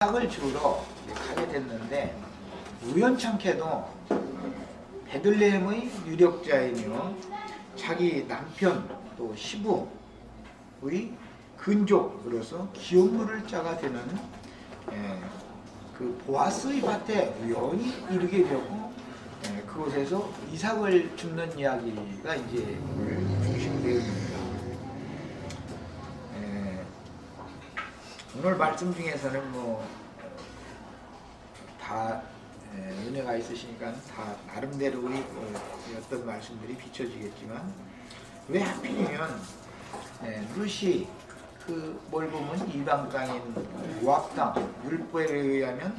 이삭을 주러 가게 됐는데 우연찮게도 베들레헴의 유력자이며 자기 남편 또 시부의 근족으로서 기업물을 자가 되는 그 보아스의 밭에 우연히 이르게 되고 그곳에서 이삭을 줍는 이야기가 이제 중심되어집니다. 오늘 말씀 중에서는 뭐 다 은혜가 있으시니까 다 나름대로의 어떤 말씀들이 비춰지겠지만 왜 하필이면 룻이 그 뭘 보면 이방 땅인 모압 땅 율법에 의하면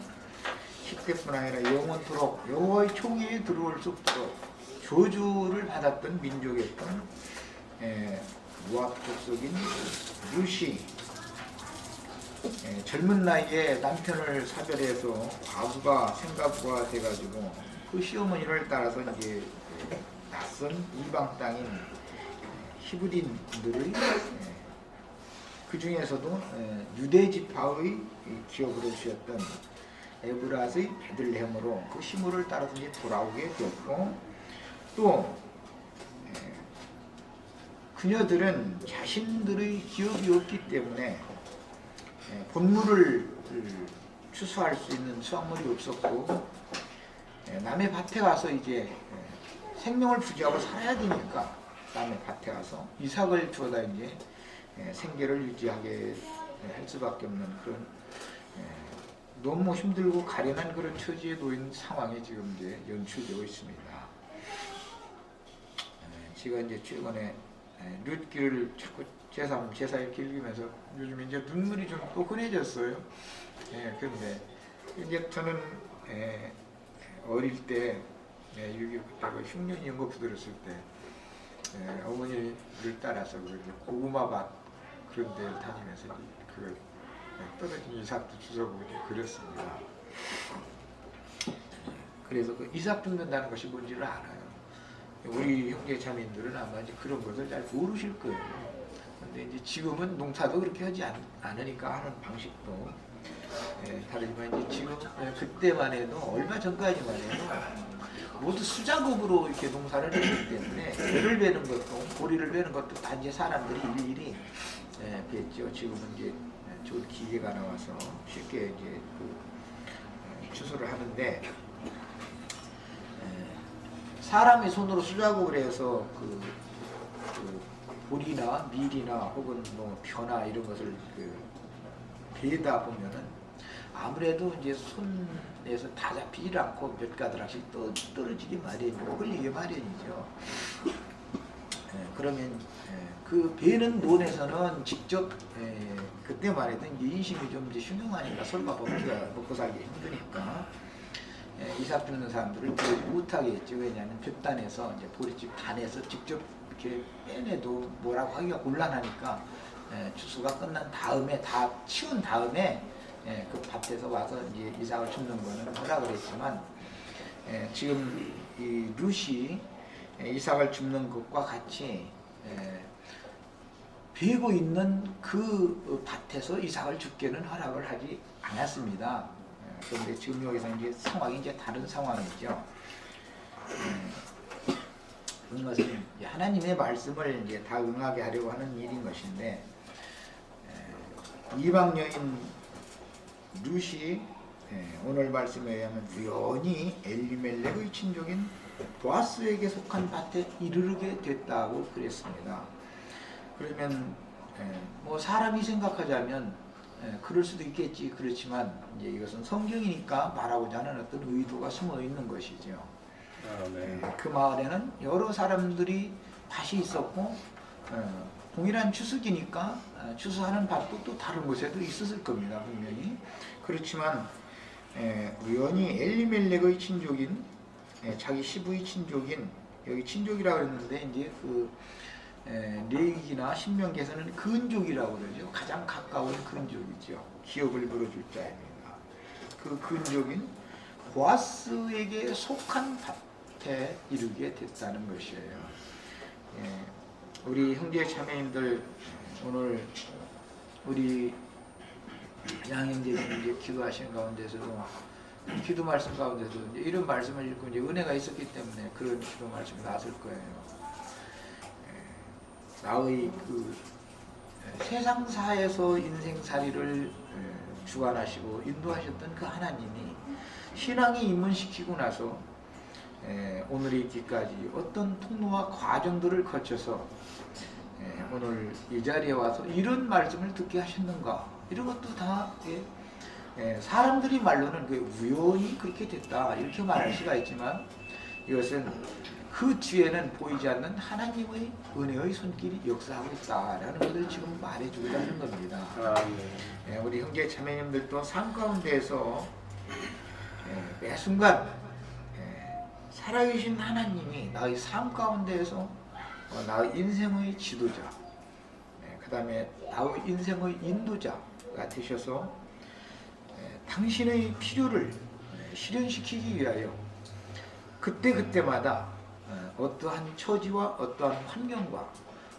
십대뿐 아니라 영원토록 여호와의 총회에 들어올 수 없도록 저주를 받았던 민족이었던 모압 족속인 룻이 젊은 나이에 남편을 사별해서 과부가 생가부가 돼가지고 그 시어머니를 따라서 이제 낯선 이방 땅인 히브리인들의 그 중에서도 유대 지파의 기업으로 쓰였던 에브라스의 베들레헴으로 그 시므를 따라서 이제 돌아오게 되었고 또 그녀들은 자신들의 기업이 없기 때문에 본물을 추수할 수 있는 수확물이 없었고 남의 밭에 가서 이제 생명을 부지하고 살아야 되니까 남의 밭에 가서 이삭을 주어다 이제 생계를 유지하게 할 수밖에 없는 그런 너무 힘들고 가련한 그런 처지에 놓인 상황이 지금 이제 연출되고 있습니다. 제가 이제 최근에 룻길을 자꾸 제3일 읽으면서 요즘 이제 눈물이 좀 포근해졌어요. 그런데 이제 저는 어릴 때 유교 그때 흉년 연거푸 들었을 때 어머니를 따라서 고구마밭 그런 데 다니면서 그걸 떨어진 이삭도 주워보고 그렸습니다. 그래서 그 이삭 줍는다는 것이 뭔지를 알아요. 우리 형제 자매님들은 아마 이제 그런 것을 잘 모르실 거예요. 근데 이제 지금은 농사도 그렇게 하지 않으니까 하는 방식도 다르지만 이제 지금 그때만 해도 얼마 전까지만 해도 모두 수작업으로 이렇게 농사를 했기 때문에 배를 베는 것도 보리를 베는 것도 다 이제 사람들이 일일이 뱄죠. 지금은 이제 좋은 기계가 나와서 쉽게 이제 추수를 하는데 사람의 손으로 수작업을 해서 그 보리나 밀이나 혹은 뭐 벼나 이런 것을 베다 보면은 아무래도 이제 손에서 다 잡히질 않고 몇 가닥씩 떨어지기 마련이고 흘리기 마련이죠. 그러면 그 베는 논에서는 직접 그때만 해도 이제 인심이 좀 이제 흉흉하니까 설마 먹고 살기 힘드니까 이삭 줍는 사람들을 못하게 했죠. 왜냐하면 볕단에서 이제 보리집 단에서 직접 이렇게 빼내도 뭐라고 하기가 곤란하니까 추수가 끝난 다음에 다 치운 다음에 그 밭에서 와서 이제 이삭을 줍는 거는 하라고 그랬지만 지금 이 룻이 이삭을 줍는 것과 같이 베고 있는 그 밭에서 이삭을 줍게는 허락을 하지 않았습니다. 그런데 지금 여기서 이제 상황이 이제 다른 상황이죠. 그런 것은 하나님의 말씀을 이제 다 응하게 하려고 하는 일인 것인데 이방 여인 룻이 오늘 말씀에 의하면 우연히 엘리멜렉의 친족인 보아스에게 속한 밭에 이르게 됐다고 그랬습니다. 그러면 뭐 사람이 생각하자면 그럴 수도 있겠지. 그렇지만 이제 이것은 성경이니까 말하고자 하는 어떤 의도가 숨어 있는 것이죠. 그 마을에는 여러 사람들이 밭이 있었고 동일한 추수기니까 추수하는 밭도 또 다른 곳에도 있었을 겁니다. 분명히. 그렇지만 우연히 엘리멜렉의 친족인 자기 시부의 친족인 여기 친족이라고 했는데 이제 그 레위기나 신명기에서는 근족이라고 그러죠. 가장 가까운 근족이죠. 기업을 물어줄 자입니다. 그 근족인 보아스에게 속한 밭에 이르게 됐다는 것이에요. 우리 형제 자매님들 오늘 우리 양형제님 이제 기도하시는 가운데서도 기도 말씀 가운데서 이제 이런 말씀을 읽고 이제 은혜가 있었기 때문에 그런 기도 말씀이 나왔을 거예요. 나의 그 세상사에서 인생살이를 주관하시고 인도하셨던 그 하나님이 신앙에 입문시키고 나서 오늘에 있기까지 어떤 통로와 과정들을 거쳐서 오늘 이 자리에 와서 이런 말씀을 듣게 하셨는가, 이런 것도 다 사람들이 말로는 그 우연히 그렇게 됐다 이렇게 말할 수가 있지만, 이것은 그 뒤에는 보이지 않는 하나님의 은혜의 손길이 역사하고 있다라는 것을 지금 말해주고자 하는 겁니다. 우리 형제 자매님들도 삶 가운데에서 매 순간 살아계신 하나님이 나의 삶 가운데에서 나의 인생의 지도자, 그 다음에 나의 인생의 인도자가 되셔서 당신의 필요를 실현시키기 위하여 그때그때마다 어떠한 처지와 어떠한 환경과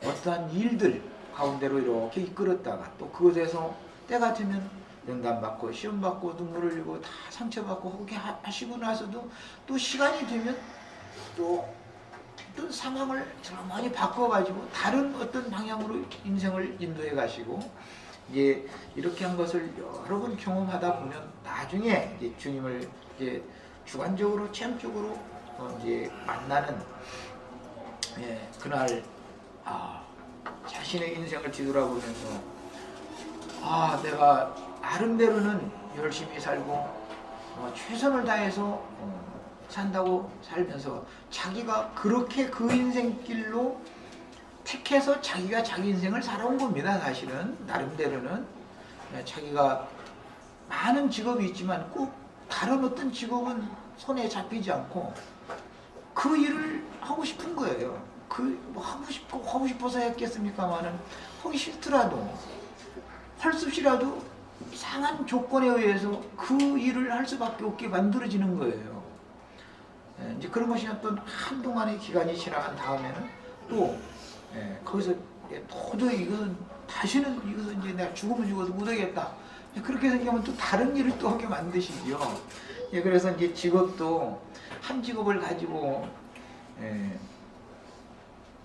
어떠한 일들 가운데로 이렇게 이끌었다가 또 그것에서 때가 되면 연단받고 시험받고 눈물 흘리고 다 상처받고 그렇게 하시고 나서도 또 시간이 되면 또 어떤 상황을 많이 바꿔가지고 다른 어떤 방향으로 인생을 인도해 가시고, 이제 이렇게 한 것을 여러 번 경험하다 보면 나중에 이제 주님을 이제 주관적으로 체험적으로 이제 만나는 그날 자신의 인생을 뒤돌아보면서 내가 나름대로는 열심히 살고 최선을 다해서 산다고 살면서 자기가 그렇게 그 인생길로 택해서 자기가 자기 인생을 살아온 겁니다. 사실은 나름대로는 자기가 많은 직업이 있지만 꼭 다른 어떤 직업은 손에 잡히지 않고 그 일을 하고 싶은 거예요. 뭐 하고 싶어서 했겠습니까마는 하기 싫더라도 할 수 없이라도 이상한 조건에 의해서 그 일을 할 수밖에 없게 만들어지는 거예요. 이제 그런 것이 어떤 한동안의 기간이 지나간 다음에는 또 거기서 도저히 이것은 이제 내가 죽으면 죽어도 못하겠다. 그렇게 생각하면 또 다른 일을 또 하게 만드시죠. 그래서 이제 직업도 한 직업을 가지고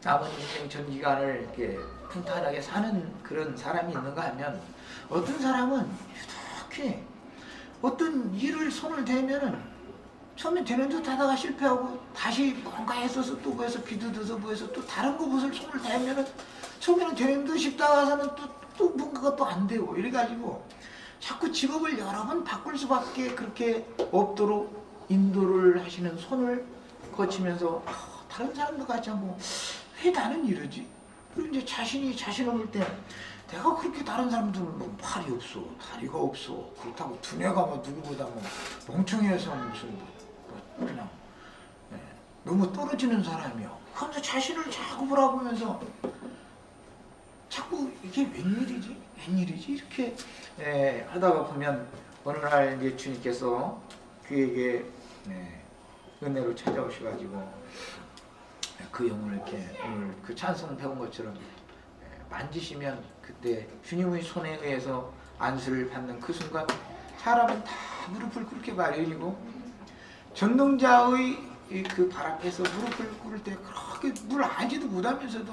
남은 인생 전 기간을 이렇게 평탄하게 사는 그런 사람이 있는가 하면, 어떤 사람은 이렇게 어떤 일을 손을 대면은 처음에 되는 듯 하다가 실패하고 다시 뭔가 했어서 또 그래서 비드드서 뭐해서 또 다른 것을 손을 대면은 처음에는 되는 듯 싶다가서는 또 뭔가가 또 안 되고 이래가지고 자꾸 직업을 여러 번 바꿀 수밖에 그렇게 없도록 인도를 하시는 손을 거치면서 다른 사람들 같지 않고 왜 나는 이러지? 그리고 이제 자신을 볼 때 내가 그렇게 다른 사람들은 뭐 팔이 없어, 다리가 없어, 그렇다고 두뇌가 뭐 누구보다 뭐 멍청해서 무슨 그냥 너무 떨어지는 사람이야. 그런데 자신을 자꾸 바라보면서 자꾸 이게 웬일이지 이렇게 하다가 보면 어느 날 이제 주님께서 그에게 은혜로 찾아오셔가지고 그 영혼을 이렇게 오늘 그 찬송 배운 것처럼 만지시면 그때 주님의 손에 의해서 안수를 받는 그 순간 사람은 다 무릎을 꿇게 마련이고, 전능자의 그 발 앞에서 무릎을 꿇을 때 그렇게 물 알지도 못하면서도